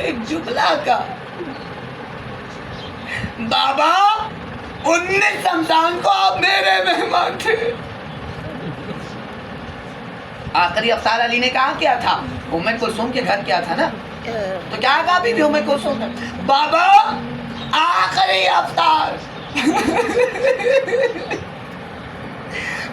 ایک جملہ کا بابا 19 رمضان کو آپ میرے مہمان تھے. آخری افطار علی نے کہا کیا تھا؟ ام کلثوم کے گھر کیا تھا نا؟ تو کیا کہا بی بی ام کلثوم نے؟ بابا آخری افطار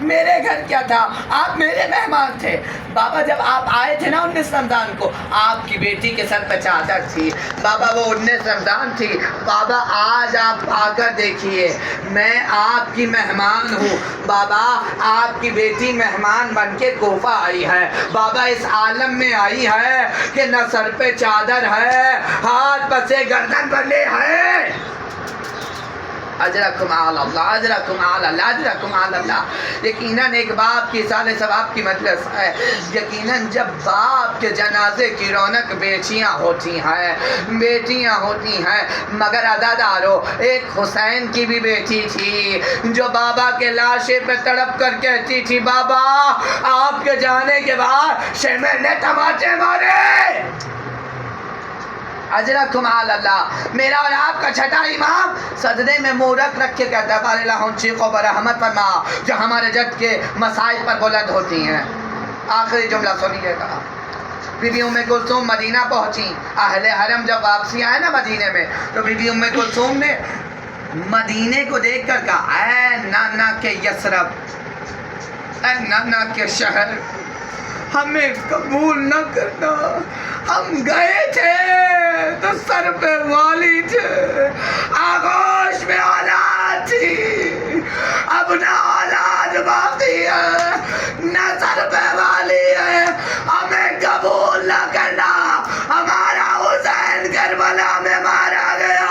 میرے گھر کیا تھا؟ آپ میرے مہمان تھے. بابا جب آپ آئے تھے نا 19 رمضان کو، آپ کی بیٹی کے سر پہ چادر تھی. بابا وہ 19 رمضان تھی. بابا آج آپ آ کر دیکھیے، میں آپ کی مہمان ہوں. بابا آپ کی بیٹی مہمان بن کے کوفہ آئی ہے. بابا اس عالم میں آئی ہے کہ نہ سر پہ چادر ہے، ہاتھ پسے گردن بندے ہے. اجرکم علی اللہ، اجرکم علی اللہ، اجرکم علی اللہ. یقیناً ایک باپ کی سال ثواب کی مجلس ہے. یقیناً جب باپ کے جنازے کی رونق بیٹیاں ہوتی ہیں، بیٹیاں ہوتی ہیں. مگر عزادارو، ایک حسین کی بھی بیٹی تھی جو بابا کے لاشے پہ تڑپ کر کہتی تھی بابا آپ کے جانے کے بعد شمع نے تماچے مارے. اجرکم علی اللہ. میرا اور آپ کا چھٹا امام سجدے میں منہ رکھ کے کہتا ہے قال لہم شیخوں پر رحمت فرما، جو ہمارے جد کے مسائل پر بلند ہوتی ہیں. آخری جملہ سنیے گا. بی بی ام کلثوم مدینہ پہنچی. اہل حرم جب واپسی آئے نا مدینے میں، تو بی بی ام کلثوم نے مدینے کو دیکھ کر کہا اے نانا کے یثرب، اے نانا کے شہر، ہمیں قبول نہ کرنا. ہم گئے تھے تو سر پہ والی تھے، آغوش میں اولاد تھی، اب نہ اولاد باقی ہے نہ سر پہ والی ہے. ہمیں قبول نہ کرنا. ہمارا حسین کربلا میں مارا گیا.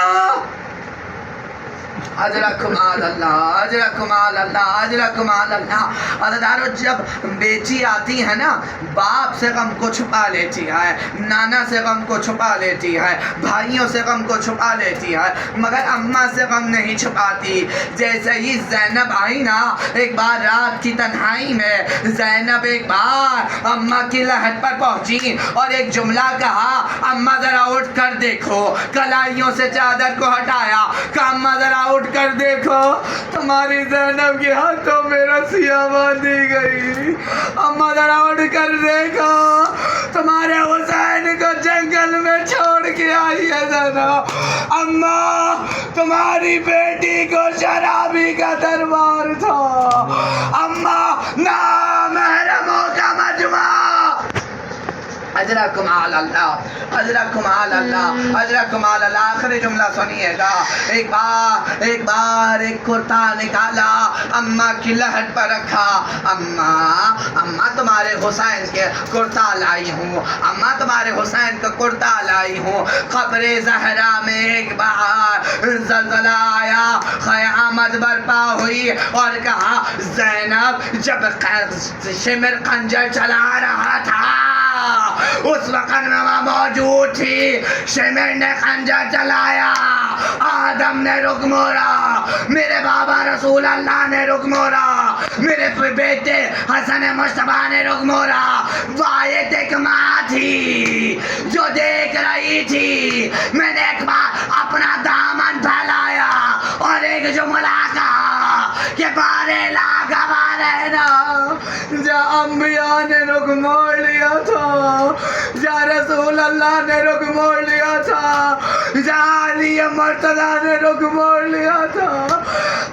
اجرکم علی اللہ، اجرکم علی اللہ، اجرکم علی اللہ. عزادارو، جب بیٹی آتی ہے نا، باپ سے غم کو چھپا لیتی ہے، نانا سے غم کو چھپا لیتی ہے، بھائیوں سے غم کو چھپا لیتی ہے، مگر اماں سے غم نہیں چھپاتی. جیسے ہی زینب آئی نا، ایک بار رات کی تنہائی میں زینب ایک بار اماں کی لحد پر پہنچی اور ایک جملہ کہا اماں ذرا اٹھ کر دیکھو. کلائیوں سے چادر کو ہٹایا کہ اماں ذرا اٹھ کر دیکھو، تمہاری زینب کے ہاتھوں میں رسیاں باندھی گئی. اماں ذرا اٹھ کر دیکھو، تمہارے حسین کو جنگل میں چھوڑ کے آئی ہے زینب. اماں تمہاری بیٹی کو شرابی کا دربار تھا. اماں نامحرموں کا مجمع. اجرکم علی اللہ، اجرکم علی اللہ، اجرکم علی اللہ. آخری جملہ سنیے گا. ایک بار ایک کرتا نکالا، اماں کی لحد پر رکھا. اماں تمہارے حسین کے کرتا لائی ہوں، اماں تمہارے حسین کا کرتا لائی ہوں. قبر زہرا میں ایک بار زلزلہ آیا، قیامت برپا ہوئی اور کہا زینب جب شمر خنجر چلا رہا تھا اس وقت میں موجود تھی. شمر نے خنجر چلایا، آدم نے رخ موڑا، میرے بابا رسول اللہ نے رخ موڑا، میرے بیٹے حسن مصطفیٰ نے رخ موڑا. وایت ایک ماں تھی جو دیکھ رہی تھی. میں نے ایک بار اپنا دامن پھیلایا اور ایک جملہ کہا کہ بارے لاگا بارے نا. جا انبیاء نے رخ موڑ لیا تھا، جا رسول اللہ نے رخ موڑ لیا تھا، جا علی مرتضیٰ نے رخ موڑ لیا تھا.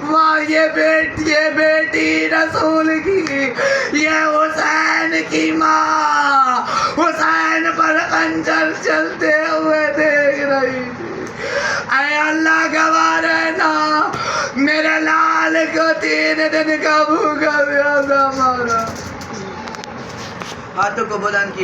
وہاں یہ بیٹی رسول کی، یہ حسین کی ماں حسین پر خنجر چلتے ہوئے دیکھ رہی تھی. اے اللہ گواہ رہنا، میرے لال کو 3 دن کا بھوکا پیاسا مارا. ہاتھوں کو بلند کی.